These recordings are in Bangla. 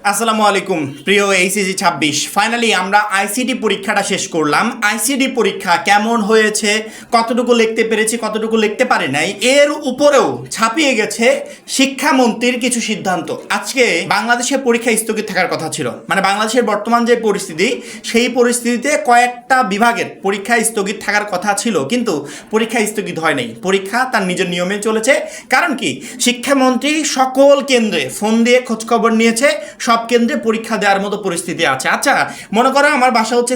আসসালামু আলাইকুম প্রিয় এইচএসসি 26 ফাইনালি আমরা আইসিটি পরীক্ষাটা শেষ করলাম। আইসিটি পরীক্ষা কেমন হয়েছে, কতটুকু লিখতে পেরেছি, কতটুকু লিখতে পারি নাই, এর উপরেও ছাপিয়ে গেছে শিক্ষামন্ত্রীর কিছু সিদ্ধান্ত। আজকে বাংলাদেশের পরীক্ষা স্থগিত থাকার কথা ছিল, মানে বাংলাদেশের বর্তমান যে পরিস্থিতি সেই পরিস্থিতিতে কয়েকটা বিভাগের পরীক্ষা স্থগিত থাকার কথা ছিল, কিন্তু পরীক্ষা স্থগিত হয় নাই। পরীক্ষা তার নিজের নিয়মে চলেছে। কারণ কি, শিক্ষামন্ত্রী সকল কেন্দ্রে ফোন দিয়ে খোঁজখবর নিয়েছে, সব কেন্দ্রে পরীক্ষা দেওয়ার মতো পরিস্থিতি আছে। আচ্ছা, মনে করো আমার বাসা হচ্ছে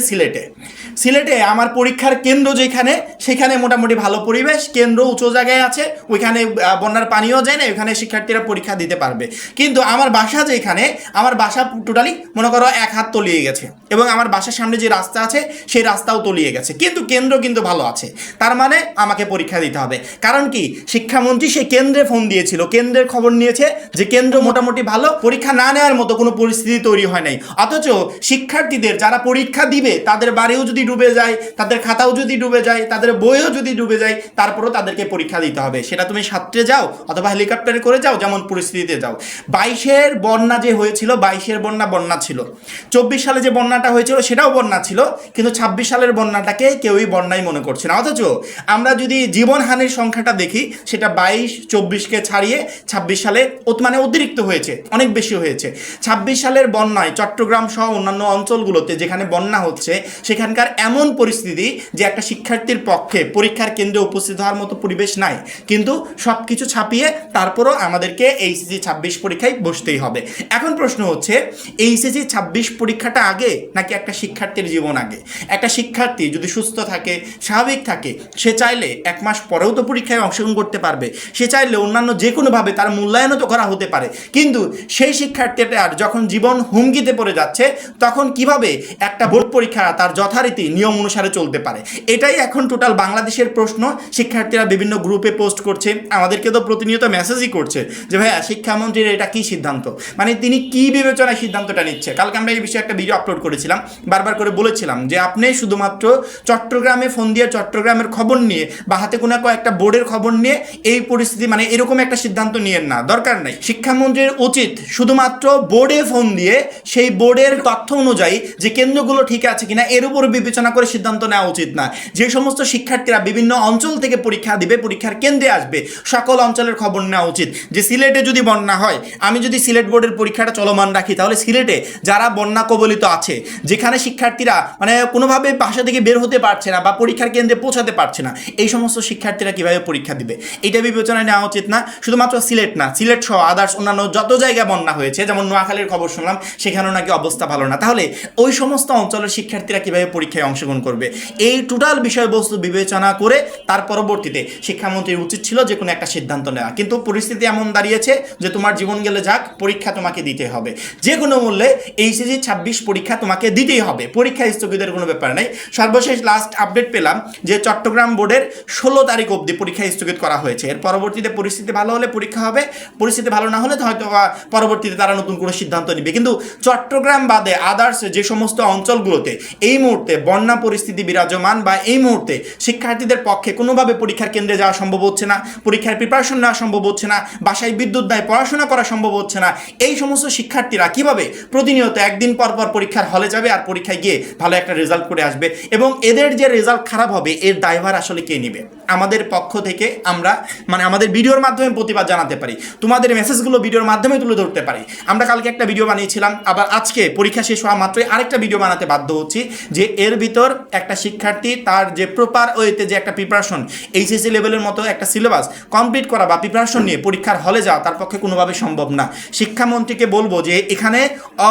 সিলেটে আমার পরীক্ষার কেন্দ্র যেখানে, সেখানে মোটামুটি ভালো পরিবেশ, কেন্দ্র উঁচু জায়গায় আছে, ওইখানে বন্যার পানিও যায় না, ওইখানে শিক্ষার্থীরা পরীক্ষা দিতে পারবে। কিন্তু আমার বাসা যেখানে, আমার বাসা টোটালি মনে করো 1 হাত তলিয়ে গেছে, এবং আমার বাসার সামনে যে রাস্তা আছে সেই রাস্তাও তলিয়ে গেছে, কিন্তু কেন্দ্র কিন্তু ভালো আছে। তার মানে আমাকে পরীক্ষা দিতে হবে। কারণ কি, শিক্ষামন্ত্রী সেই কেন্দ্রে ফোন দিয়েছিল, কেন্দ্রের খবর নিয়েছে যে কেন্দ্র মোটামুটি ভালো, পরীক্ষা না নেওয়ার মতো কোনো পরিস্থিতি তৈরি হয় নাই। অথচ শিক্ষার্থীদের যারা পরীক্ষা দিবে তাদের বাড়িও যদি ডুবে যায়, তাদের খাতাও যদি ডুবে যায়, তাদের বইও যদি ডুবে যায়, তারপরও তাদেরকে পরীক্ষা দিতে হবে। সেটা তুমি সাঁতরে যাও অথবা হেলিকপ্টারে করে যাও, যেমন পরিস্থিতিতে যাও। 22-এর বন্যা যে হয়েছিল, 22-এর বন্যা ছিল, 24 সালে যে বন্যাটা হয়েছিল সেটাও বন্যা ছিল, কিন্তু 26 সালের বন্যাটাকে কেউই বন্যাই মনে করছে না। অথচ আমরা যদি জীবনহানির সংখ্যাটা দেখি, সেটা 22-24-কে ছাড়িয়ে 26 সালে মানে অতিরিক্ত হয়েছে, অনেক বেশি হয়েছে। 26 সালের বন্যায় চট্টগ্রাম সহ অন্যান্য অঞ্চলগুলোতে যেখানে বন্যা হচ্ছে, সেখানকার এমন পরিস্থিতি যে একটা শিক্ষার্থীর পক্ষে পরীক্ষার কেন্দ্রে উপস্থিত হওয়ার মতো পরিবেশ নাই। কিন্তু সব কিছু ছাপিয়ে তারপরও আমাদেরকে এইচএসসি 26 পরীক্ষায় বসতেই হবে। এখন প্রশ্ন হচ্ছে, এইচএসসি 26 পরীক্ষাটা আগে নাকি একটা শিক্ষার্থীর জীবন আগে? একটা শিক্ষার্থী যদি সুস্থ থাকে, স্বাভাবিক থাকে, সে চাইলে 1 মাস পরেও তো পরীক্ষায় অংশগ্রহণ করতে পারবে, সে চাইলে অন্যান্য যে কোনোভাবে তার মূল্যায়নও তো করা হতে পারে। কিন্তু সেই শিক্ষার্থীটার যখন জীবন হুমকিতে পড়ে যাচ্ছে, তখন কিভাবে একটা বোর্ড পরীক্ষা তার যথারীতি নিয়ম অনুসারে চলতে পারে? এটাই এখন টোটাল বাংলাদেশের প্রশ্ন। শিক্ষার্থীরা বিভিন্ন গ্রুপে পোস্ট করছে, আমাদেরকে তো প্রতিনিয়ত মেসেজই করছে যে ভাইয়া শিক্ষামন্ত্রীর এটা কী সিদ্ধান্ত, মানে তিনি কী বিবেচনায় সিদ্ধান্তটা নিচ্ছে। কালকে আমরা এই বিষয়ে একটা ভিডিও আপলোড করেছিলাম, বারবার করে বলেছিলাম যে আপনি শুধুমাত্র চট্টগ্রামে ফোন দিয়ে চট্টগ্রামের খবর নিয়ে বা হাতে কোনো একটা বোর্ডের খবর নিয়ে এই পরিস্থিতি, মানে এরকম একটা সিদ্ধান্ত নিয়েন না, দরকার নাই। শিক্ষামন্ত্রীর উচিত শুধুমাত্র বোর্ডে ফোন দিয়ে সেই বোর্ডের তথ্য অনুযায়ী যে কেন্দ্রগুলো ঠিক আছে কিনা এর উপর বিবেচনা করে সিদ্ধান্ত নেওয়া উচিত না। যে সমস্ত শিক্ষার্থীরা বিভিন্ন অঞ্চল থেকে পরীক্ষা দিবে, পরীক্ষার কেন্দ্রে আসবে, সকল অঞ্চলের খবর নেওয়া উচিত। যে সিলেটে যদি বন্যা হয়, আমি যদি সিলেট বোর্ডের পরীক্ষাটা চলমান রাখি, তাহলে সিলেটে যারা বন্যা কবলিত আছে, যেখানে শিক্ষার্থীরা মানে কোনোভাবে বাসা থেকে বের হতে পারছে না বা পরীক্ষার কেন্দ্রে পৌঁছাতে পারছে না, এই সমস্ত শিক্ষার্থীরা কীভাবে পরীক্ষা দিবে, এটা বিবেচনায় নেওয়া উচিত না। শুধুমাত্র সিলেট না, সিলেট সহ আদার্স অন্যান্য যত জায়গায় বন্যা হয়েছে, যেমন নোয়াখালীর খবর শুনলাম, সেখানেও নাকি অবস্থা ভালো না। তাহলে ওই সমস্ত অঞ্চলের শিক্ষার্থীরা কীভাবে পরীক্ষায় অংশগ্রহণ করবে? এই টোটাল বিষয়বস্তু বিবেচনা করে তার পরবর্তীতে শিক্ষামন্ত্রীর উচিত ছিল যে কোনো একটা সিদ্ধান্ত নেওয়া। কিন্তু পরিস্থিতি এমন দাঁড়িয়েছে যে তোমার জীবন গেলে যাক, পরীক্ষা তোমাকে দিতে হবে, যে কোনো মূল্যে এইচএসসি 26 পরীক্ষা তোমাকে দিতেই হবে। পরীক্ষা স্থগিতের কোনো ব্যাপার নাই। সর্বশেষ লাস্ট আপডেট পেলাম যে চট্টগ্রাম বোর্ডের 16 তারিখ অবধি পরীক্ষা স্থগিত করা হয়েছে। এর পরবর্তীতে পরিস্থিতি ভালো হলে পরীক্ষা হবে, পরিস্থিতি ভালো না হলে হয়তো পরবর্তীতে তারা নতুন কোনো সিদ্ধান্ত নেবে। কিন্তু চট্টগ্রাম বাদে আদার্স যে সমস্ত অঞ্চলগুলোতে এই মুহূর্তে বন্যা পরিস্থিতি বিরাজমান বা এই মুহূর্তে শিক্ষার্থীদের পক্ষে কোনোভাবে পরীক্ষার কেন্দ্রে যাওয়া সম্ভব হচ্ছে না, পরীক্ষার প্রিপারেশন নেওয়া সম্ভব হচ্ছে না, বাসায় বিদ্যুৎ নাই, পড়াশোনা করা সম্ভব হচ্ছে না, এই সমস্ত শিক্ষার্থীরা কিভাবে প্রতিনিয়ত একদিন পর পর পরীক্ষার হলে যাবে আর পরীক্ষায় গিয়ে ভালো একটা রেজাল্ট করে আসবে? এবং এদের যে রেজাল্ট খারাপ হবে, এর দায়ভার আসলে কে নেবে? আমাদের পক্ষ থেকে আমরা মানে আমাদের ভিডিওর মাধ্যমে প্রতিবাদ জানাতে পারি, তোমাদের মেসেজগুলো ভিডিওর মাধ্যমে তুলে ধরতে পারি। আমরা কালকে একটা ভিডিও বানিয়েছিলাম, আবার আজকে পরীক্ষা শেষ হওয়া মাত্রই আরেকটা ভিডিও বানাতে বাধ্য হচ্ছি, যে এর ভিতর একটা শিক্ষার্থী তার যে প্রপার ওয়েতে যে একটা প্রিপারেশন, এইচএসসি লেভেলের মতো একটা সিলেবাস কমপ্লিট করা বা প্রিপারেশন নিয়ে পরীক্ষার হলে যাওয়া তার পক্ষে কোনোভাবে সম্ভব না। শিক্ষামন্ত্রীকে বলবো যে এখানে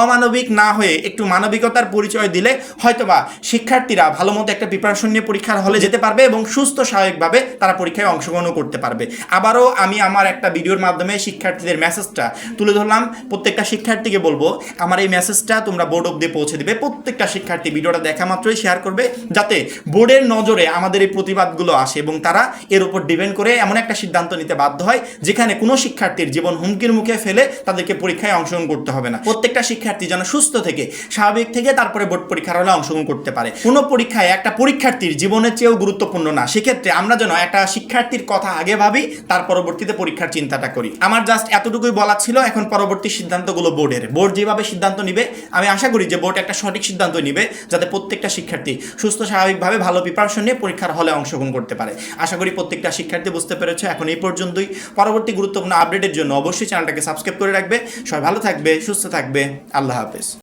অমানবিক না হয়ে একটু মানবিকতার পরিচয় দিলে হয়তোবা শিক্ষার্থীরা ভালো মতো একটা প্রিপারেশন নিয়ে পরীক্ষার হলে যেতে পারবে এবং সুস্থ স্বাভাবিকভাবে তারা পরীক্ষায় অংশগ্রহণও করতে পারবে। আবারও আমি আমার একটা ভিডিওর মাধ্যমে শিক্ষার্থীদের মেসেজটা তুলে ধরলাম। প্রত্যেকটা শিক্ষার্থীকে বলবো আমার এই মেসেজটা তোমরা বোর্ড অবধি পৌঁছে দেবে। প্রত্যেকটা শিক্ষার্থী ভিডিওটা দেখা মাত্রই শেয়ার করবে, যাতে বোর্ডের নজরে আমাদের এই প্রতিবাদগুলো আসে এবং তারা এর উপর ডিপেন্ড করে এমন একটা সিদ্ধান্ত নিতে বাধ্য হয় যেখানে কোনো শিক্ষার্থীর জীবন হুমকির মুখে ফেলে তাদেরকে পরীক্ষায় অংশগ্রহণ করতে হবে না। প্রত্যেকটা শিক্ষার্থী যেন সুস্থ থেকে স্বাভাবিক থেকে তারপরে বোর্ড পরীক্ষার হলে অংশগ্রহণ করতে পারে। কোনো পরীক্ষায় একটা পরীক্ষার্থীর জীবনের চেয়েও গুরুত্বপূর্ণ না। সেক্ষেত্রে আমরা আমরা যেন একটা শিক্ষার্থীর কথা আগে ভাবি, তার পরবর্তীতে পরীক্ষার চিন্তাটা করি। আমার জাস্ট এতটুকুই বলা ছিল। এখন পরবর্তী সিদ্ধান্তগুলো বোর্ড যেভাবে সিদ্ধান্ত নিবে, আমি আশা করি যে বোর্ড একটা সঠিক সিদ্ধান্ত নিবে, যাতে প্রত্যেকটা শিক্ষার্থী সুস্থ স্বাভাবিকভাবে ভালো প্রিপারেশন নিয়ে পরীক্ষার হলে অংশগ্রহণ করতে পারে। আশা করি প্রত্যেকটা শিক্ষার্থী বুঝতে পেরেছে। এখন এই পর্যন্তই। পরবর্তী গুরুত্বপূর্ণ আপডেটের জন্য অবশ্যই চ্যানেলটাকে সাবস্ক্রাইব করে রাখবে। সবাই ভালো থাকবে, সুস্থ থাকবে। আল্লাহ হাফেজ।